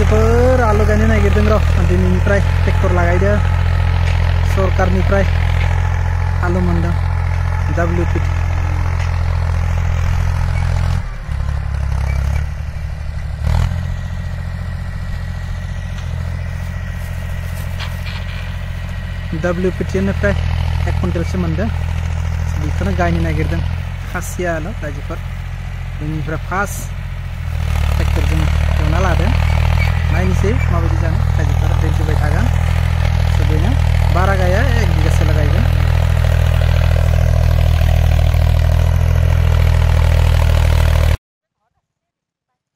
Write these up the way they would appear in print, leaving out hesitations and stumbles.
रायजोफोर आलु गायनो नागिरदों र' दिनैनिफ्राय ट्रेक्टर लागायदों सरकारनिफ्राय आलु मोनदों WPT निफ्राय 1 कुइन्टेलसो मोनदों बेखौनो गायनो नागिरदों खासिया आलु रायजोफोर बेनिफ्राय फार्स्ट ट्रेक्टरजों एवना लादों नायनोसै माबायदि जानो रायजोफोर दिन्थिबाय थागोन बेनो बारा गाया 1 बिगासोल' गायगोन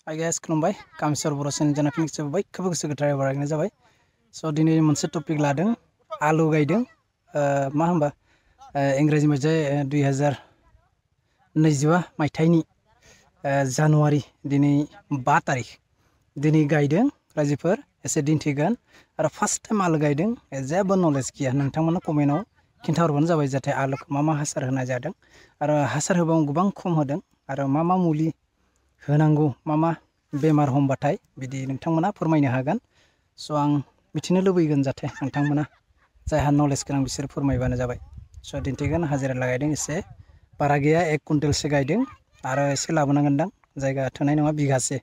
हाय गाइस खुलुमबाय कामेश्वर बर' चेनेल जाना फिनिक्स बयखौबो गोसो गोथारै बरायनाय जाबाय स' दिनै मोनसे टपिक लादों आलु गायदों मा होनबा इंराजि मायथाइ 2025 मायथाइनि जानुवारि दिनै 5 तारिख दिनै गायदों रायजोफोर एसे दिन्थिगोन आरो फार्स्ट टाइम आलु गायदों जेबो नलेज गैया नोंथांमोना कमेन्टआव खिन्थाहरबानो जाबाय जाहाथे आलुखौ मा हासार होनाय जादों आरो हासार होबा गोबां खम होदों आरो मा मुलि होनांगौ मा बेमार हमबाथाय बिदि नोंथांमोना फोरमायनो हागोन स' आं मिथिनो लुबैगोन जाहाथे नोंथांमोना जायहा नलेज गोनां बिसोर फोरमायबानो जाबाय स' दिन्थिगोन हाजिरा लागायदों एसे बारा गैया 1 कुइन्टेलसो गायदों आरो एसे लाबोनांगोनदां जायगा थोनाय नङा बिगासे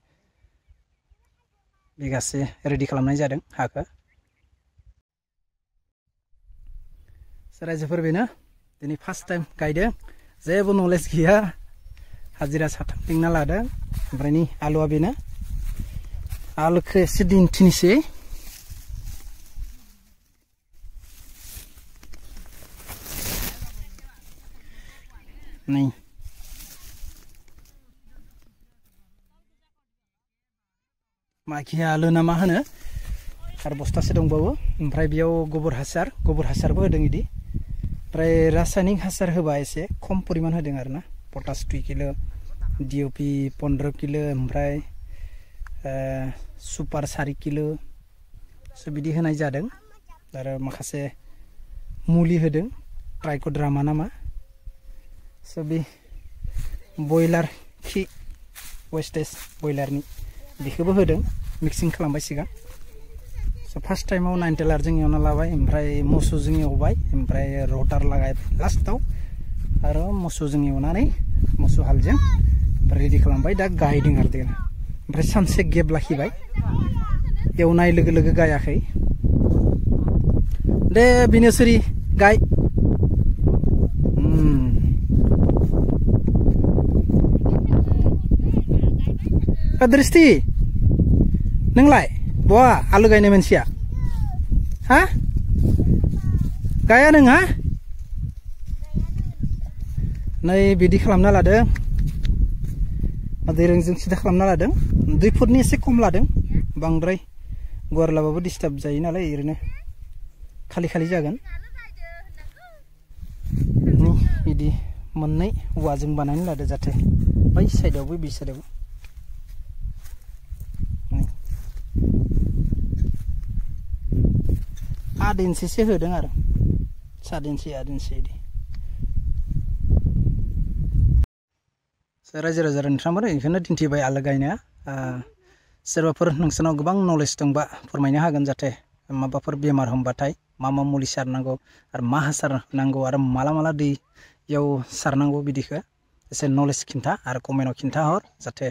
रेडि खालामनाय जादों हाखौ रायजोफोर बेनो दिनै फार्स्ट टाइम गायदों जेबो नलेज गैया हाजिरा साथाम लिंना लादों ओमफ्राय नि आलुआ बेनो आलुखौ एसे दिन्थिनोसै नै माखि आलु ना मा होनो आरो बस्थासे दंबावो ओमफ्राय बेयाव गोबोर हासारबो होदों इदि ओमफ्राय रासायनिक हासार होबा एसे खम परिमान होदों आरोना पटास 2 किलो DOP 15 किलो ओमफ्राय सुपार 4 किलो स' बिदि होनाय जादों आरो माखासे मुलि होदों ट्राइकोड्रामा नामा स' बे बयलार खि वेस्टेज बयलारनि बेखौबो होदों मिक्सिं खालामबाय सिगां स' फार्स्ट टाइमाव 9 टेलारजों एवना लाबाय ओमफ्राय मोसौजों एवबाय ओमफ्राय रटार लागायबाय लास्टाव आरो मोसौजों एवनानै मोसौ हालजों रेडि खालामबाय दा गायदों आरो देना ओमफ्राय सानसे गेप लाखिबाय एवनाय लोगो लोगो गायाखै दे बिनोसोरि गाय दृष्टि नोंलाय बहा आलु गायनाय मानसिया हा गाया नोंहा नै बिदि खालामना लादों दैरोंजों सिदा खालामना लादों 2 फुटनि एसे खम लादों बांद्राय गुवार लाबाबो डिस्टार्ब जायो नालाय ओरैनो खालि जागोन बिदि मोननै औवाजों बानायना लादो जाहाथे बै साइडआवबो बे साइडआवबो आध इन्सिसो होदों आरो 7 इन्सि 8 इन्सि बिदि रायजो राजा नोंथांमोन बेखौनो दिन्थिबाय आलु गायनाया सोरबाफोर नोंसोरनाव गोबां नलेज दंबा फोरमायनो हागोन जाहाथे माबाफोर बेमार हमबाथाय मा मुलि सारनांगौ आरो मा हासार नांगौ आरो माला दैयाव सारनांगौ बिदिखौ एसे नलेज खिन्था आरो कमेन्टआव खिन्थाहर जाहाथे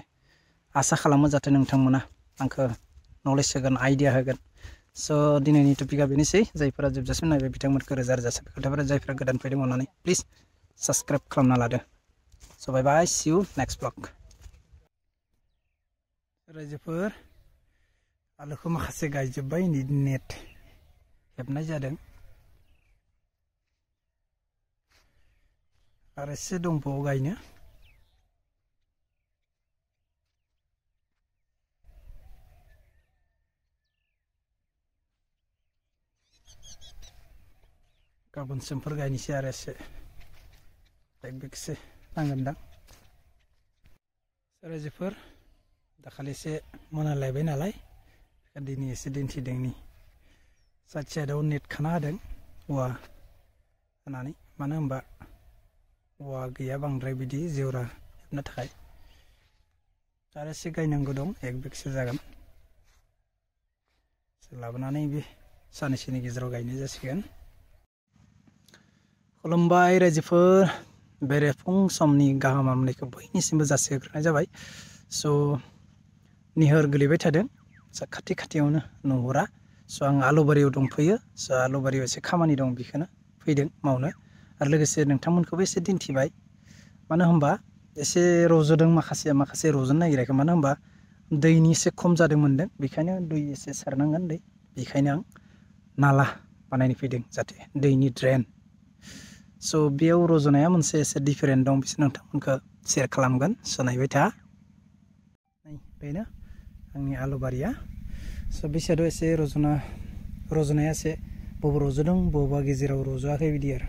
आसा खालामो जाहाथे नोंथांमोना आंखौ नलेज होगोन आइडिया होगोन स' दिनैनि टपिकआ बेनोसै जायफोरा जोबजासिम नायबाय बिथांमोनखौ रोजा साबायखर जायफोरा गोदान फैदों अननानै प्लिज साबस्क्राइब खालामना लादो So bye bye, see you next vlog. रायजोफोर आलुखौ माखासे गायजोब्बाय नेट हेबनाय जादों आरो एसे दंबावो गायनो गाबोन समफोर गायनोसै आरो एसे नांगोनदां रायजोफोर दाखालि एसे मोनालायबाय नालाय दिनै एसे दिन्थिदोंनि साइडआव नेट खाना होदों औवा होनानै मानो होनबा औवा गैया बांद्राय बिदि जेवरा हेबनो थाखाय आरो एसे गायनांगौ दं 1 बिगसो जागोन लाबोनानै बे साननैसोनि गेजेराव गायनाय जासिगोन। खुलुमबाय रायजोफोर, बेरेफुं समनि गाहाम हामलायनायखौ बयनिसिमबो जासिहरग्रोनाय जाबाय। स' निहोर गोलैबाय थादों, खाथि खाथियावनो नुहुरा। स' आं आलुबारियाव दंफैयो। स' आलुबारियाव एसे खामानि दं, बेखौनो फैदों मावनो। आरो लोगोसे नोंथांमोनखौबो एसे दिन्थिबाय। मानो होनबा एसे रज'दों, माखासे रज'नो नागिराखै। मानो होनबा दैनि एसे खम जादों मोनदों, बेखायनो दै एसे सारनांगोन दै, बेखायनो आं नाला बानायनो फैदों, जाहाथे दैनि ड्रेन। स' बेयाव रज'नाया मोनसे एसे डिफारेन्ट दं, बिसोर नोंथांमोनखौ शेयार खालामगोन। स' नायबाय था। बेनो आंनि आलुबारिया। स' बे साइडआव एसे रज'नाया एसे बबेबा रज'दों, बबेबा गेजेराव रज'आखै बिदि आरो।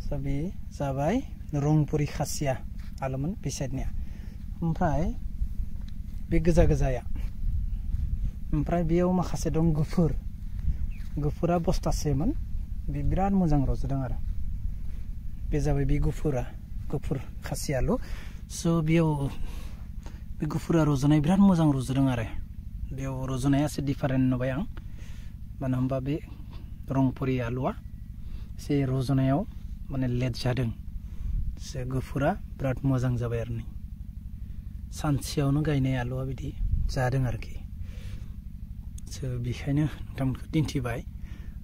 स' बे जाबाय रंपुरि खासिया आलुमोन बे साइडनिया। ओमफ्राय बे गोजाया, ओमफ्राय बेयाव माखासे दं गुफुरा बस्थासेमोन, बे बिराद मोजां रज'दों आरो। बे जाबाय बे गुफुर खासि आलु। स' बेयाव बे गुफुरा रज'नाय बिराद मोजां रज'दों आरो। बेयाव रज'नाया एसे डिफारेन्ट नुबाय आं। मानो होनबा बे रंपुरि आलुआ एसे रज'नायाव माने लेट जादों। एसे गुफुरा बिराद मोजां जाबाय आरो नै सानसेयावनो गायनाय आलुआ बिदि जादों आरोखि। स' बेखायनो नोंथांमोनखौ दिन्थिबाय।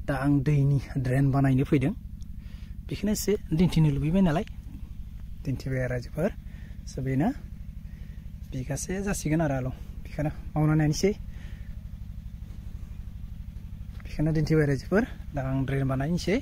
दा आं दैनि ड्रेन बानायनो फैदों, बेखौनो एसे दिन्थिनो लुबैबाय नालाय दिन्थिबाय रायजोफोर। स' बेनो बिगासे जासिगोन आरो आलु, बेखौनो मावना नायनोसै। बेखौनो दिन्थिबाय रायजोफोर। दा आं ड्रेन बानायनोसै।